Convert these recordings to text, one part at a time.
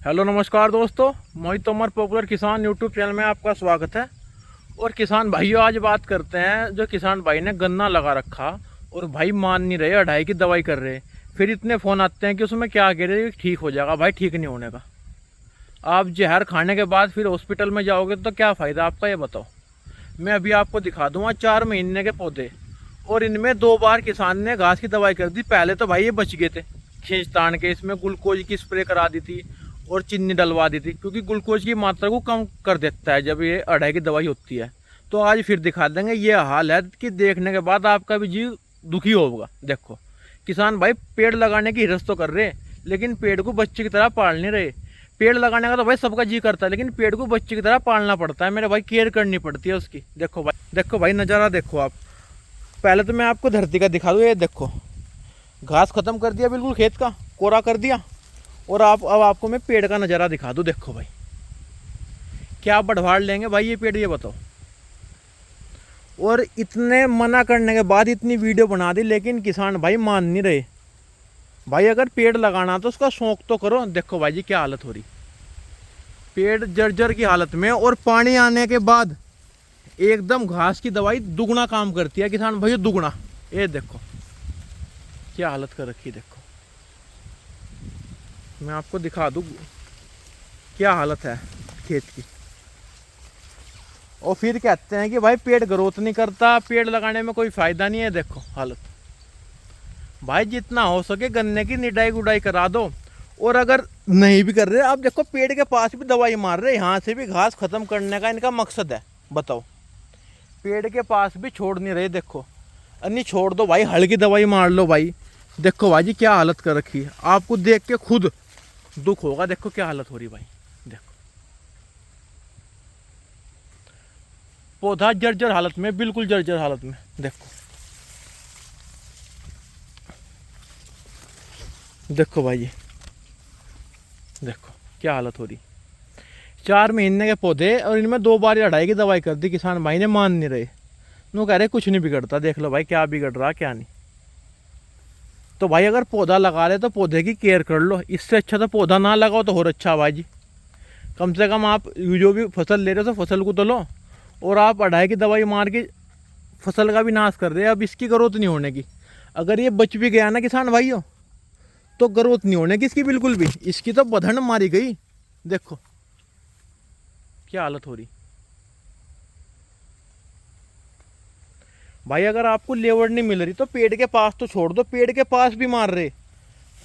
Hello नमस्कार दोस्तों, मोहित Tomar popular किसान यूट्यूब चैनल में आपका स्वागत है। और किसान भाइयों, आज बात करते हैं जो किसान भाई ने गन्ना लगा रखा और भाई मान नहीं रहे, अढ़ाई की दवाई कर रहे, फिर इतने फ़ोन आते हैं कि उसमें क्या कह रहे ठीक हो जाएगा। भाई ठीक नहीं होने का। आप जहर खाने के बाद फिर हॉस्पिटल में जाओगे तो क्या फ़ायदा आपका, ये बताओ। मैं अभी आपको दिखा दूंगा 4 महीने के पौधे, और इनमें 2 बार किसान ने घास की दवाई कर दी। पहले तो भाई ये बच गए थे, खींच तान के इसमें ग्लूकोज की स्प्रे करा दी थी और चीनी डलवा दी थी, क्योंकि ग्लूकोज की मात्रा को कम कर देता है जब ये अढ़ाई की दवाई होती है। तो आज फिर दिखा देंगे। ये हाल है कि देखने के बाद आपका भी जीव दुखी होगा। देखो किसान भाई पेड़ लगाने की हिरस तो कर रहे, लेकिन पेड़ को बच्चे की तरह पाल नहीं रहे। पेड़ लगाने का तो भाई सबका जी करता है, लेकिन पेड़ को बच्चे की तरह पालना पड़ता है मेरे भाई, केयर करनी पड़ती है उसकी। देखो भाई नज़ारा देखो आप। पहले तो मैं आपको धरती का दिखा दूँ। ये देखो घास खत्म कर दिया, बिल्कुल खेत का कोरा कर दिया। और अब आपको मैं पेड़ का नज़ारा दिखा दूँ। देखो भाई क्या बढ़वाड़ लेंगे भाई ये पेड़, ये बताओ। और इतने मना करने के बाद इतनी वीडियो बना दी, लेकिन किसान भाई मान नहीं रहे। भाई अगर पेड़ लगाना तो उसका शौक तो करो। देखो भाई जी क्या हालत हो रही, पेड़ जर्जर की हालत में। और पानी आने के बाद एकदम घास की दवाई दुगना काम करती है किसान भाई, दुगना। ये देखो क्या हालत कर रखी। देखो मैं आपको दिखा दूँ क्या हालत है खेत की। और फिर कहते हैं कि भाई पेड़ ग्रोथ नहीं करता, पेड़ लगाने में कोई फ़ायदा नहीं है। देखो हालत भाई, जितना हो सके गन्ने की निडाई गुडाई करा दो। और अगर नहीं भी कर रहे, आप देखो पेड़ के पास भी दवाई मार रहे, यहाँ से भी घास खत्म करने का इनका मकसद है। बताओ पेड़ के पास भी छोड़ नहीं रहे। देखो अन्य छोड़ दो भाई, हल्की दवाई मार लो भाई। देखो भाई जी क्या हालत कर रखी है, आपको देख के खुद दुख होगा। देखो क्या हालत हो रही भाई। देखो पौधा जर्जर हालत में, बिल्कुल जर्जर हालत में। देखो देखो भाई ये देखो क्या हालत हो रही। 4 महीने के पौधे और इनमें 2 बार अढ़ाई की दवाई कर दी। किसान भाई ने मान नहीं रहे, वो कह रहे कुछ नहीं बिगड़ता। देख लो भाई क्या बिगड़ रहा क्या नहीं। तो भाई अगर पौधा लगा रहे तो पौधे की केयर कर लो। इससे अच्छा तो पौधा ना लगाओ तो और अच्छा भाई जी। कम से कम आप जो भी फसल ले रहे हो तो फसल को तो लो। और आप अढ़ाई की दवाई मार के फसल का भी नाश कर रहे हैं। अब इसकी ग्रोथ नहीं होने की। अगर ये बच भी गया ना किसान भाइयों, तो ग्रोथ नहीं होने की इसकी बिल्कुल भी। इसकी तो बधन मारी गई। देखो क्या हालत हो रही भाई। अगर आपको लेबर नहीं मिल रही तो पेड़ के पास तो छोड़ दो, पेड़ के पास भी मार रहे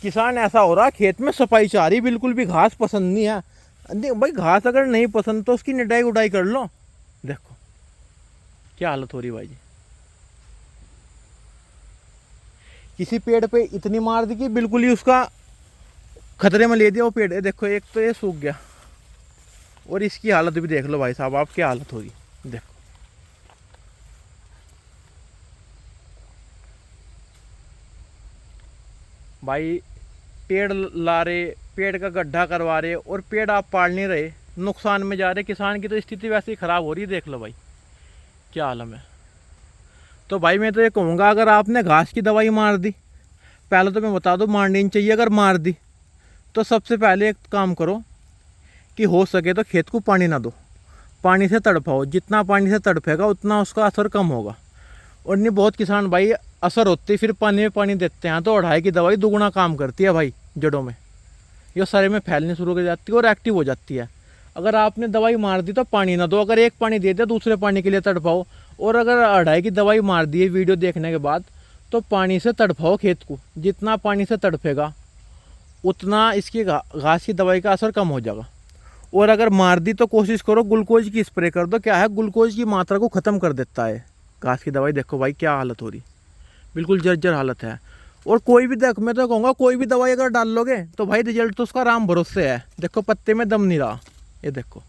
किसान। ऐसा हो रहा खेत में सफाई चाह रही, बिल्कुल भी घास पसंद नहीं है। भाई घास अगर नहीं पसंद तो उसकी निडाई उडाई कर लो। देखो क्या हालत हो रही भाई जी। किसी पेड़ पे इतनी मार दी कि बिल्कुल ही उसका खतरे में ले दिया वो पेड़। देखो एक तो ये सूख गया, और इसकी हालत भी देख लो भाई साहब आप, क्या हालत हो रही। देखो भाई पेड़ ला रहे, पेड़ का गड्ढा करवा रहे, और पेड़ आप पाल नहीं रहे, नुकसान में जा रहे। किसान की तो स्थिति वैसे ही ख़राब हो रही है। देख लो भाई क्या आलम है। तो भाई मैं तो ये कहूँगा, अगर आपने घास की दवाई मार दी, पहले तो मैं बता दूँ मारनी नहीं चाहिए। अगर मार दी तो सबसे पहले एक काम करो कि हो सके तो खेत को पानी ना दो, पानी से तड़पाओ। जितना पानी से तड़पेगा उतना उसका असर कम होगा। और नहीं बहुत किसान भाई असर होते फिर पानी में पानी देते हैं, तो अढ़ाई की दवाई दुगुना काम करती है भाई जड़ों में। ये सारे में फैलने शुरू हो जाती है और एक्टिव हो जाती है। अगर आपने दवाई मार दी तो पानी ना दो। अगर एक पानी दे दिया दूसरे पानी के लिए तड़पाओ। और अगर अढ़ाई की दवाई मार दी है वीडियो देखने के बाद, तो पानी से तड़पाओ खेत को। जितना पानी से तड़पेगा उतना इसकी घास की दवाई का असर कम हो जाएगा। और अगर मार दी तो कोशिश करो ग्लूकोज की स्प्रे कर दो। क्या है, ग्लूकोज की मात्रा को ख़त्म कर देता है घास की दवाई। देखो भाई क्या हालत हो रही, बिल्कुल जर्जर हालत है। और कोई भी देख, मैं तो कहूँगा कोई भी दवाई अगर डाल लोगे तो भाई रिजल्ट तो उसका राम भरोसे है। देखो पत्ते में दम नहीं रहा। ये देखो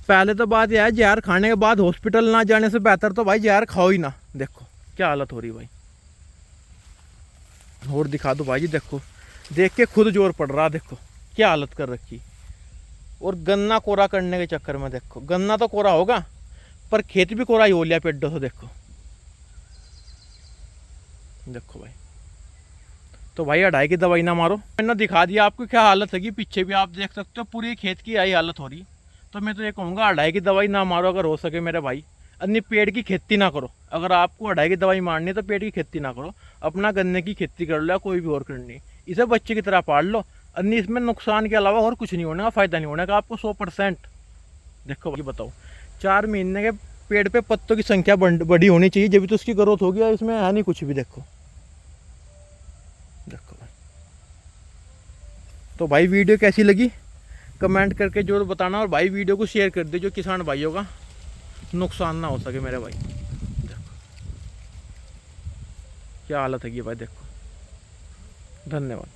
पहले तो बात यह है, जहर खाने के बाद हॉस्पिटल ना जाने से बेहतर तो भाई जहर खाओ ही ना। देखो क्या हालत हो रही भाई। और दिखा दो भाई जी। देखो देख के खुद जोर पड़ रहा। देखो क्या हालत कर रखी। और गन्ना कोरा करने के चक्कर में देखो, गन्ना तो कोरा होगा पर खेत भी कोरा ही हो लिया पेडों से। देखो देखो भाई। तो भाई अढ़ाई की दवाई ना मारो। मैंने दिखा दिया आपको क्या हालत है कि पीछे भी आप देख सकते हो पूरी खेत की यही हालत हो रही। तो मैं तो ये कहूँगा अढ़ाई की दवाई ना मारो अगर हो सके मेरे भाई। अन्य पेड़ की खेती ना करो। अगर आपको अढ़ाई की दवाई मारनी है तो पेड़ की खेती ना करो, अपना गन्ने की खेती कर लो या कोई भी और करनी। इसे बच्चे की तरह पाल लो। अन्य इसमें नुकसान के अलावा और कुछ नहीं होने का, फ़ायदा नहीं होने का आपको 100%। देखो भाई बताओ, 4 महीने के पेड़ पे पत्तों की संख्या बड़ी होनी चाहिए जब तो उसकी ग्रोथ होगी, और इसमें है नहीं कुछ भी। देखो देखो भाई। तो भाई वीडियो कैसी लगी कमेंट करके जरूर बताना, और भाई वीडियो को शेयर कर दे जो किसान भाइयों का नुकसान ना हो सके मेरे भाई। देखो क्या हालत है भाई, देखो। धन्यवाद।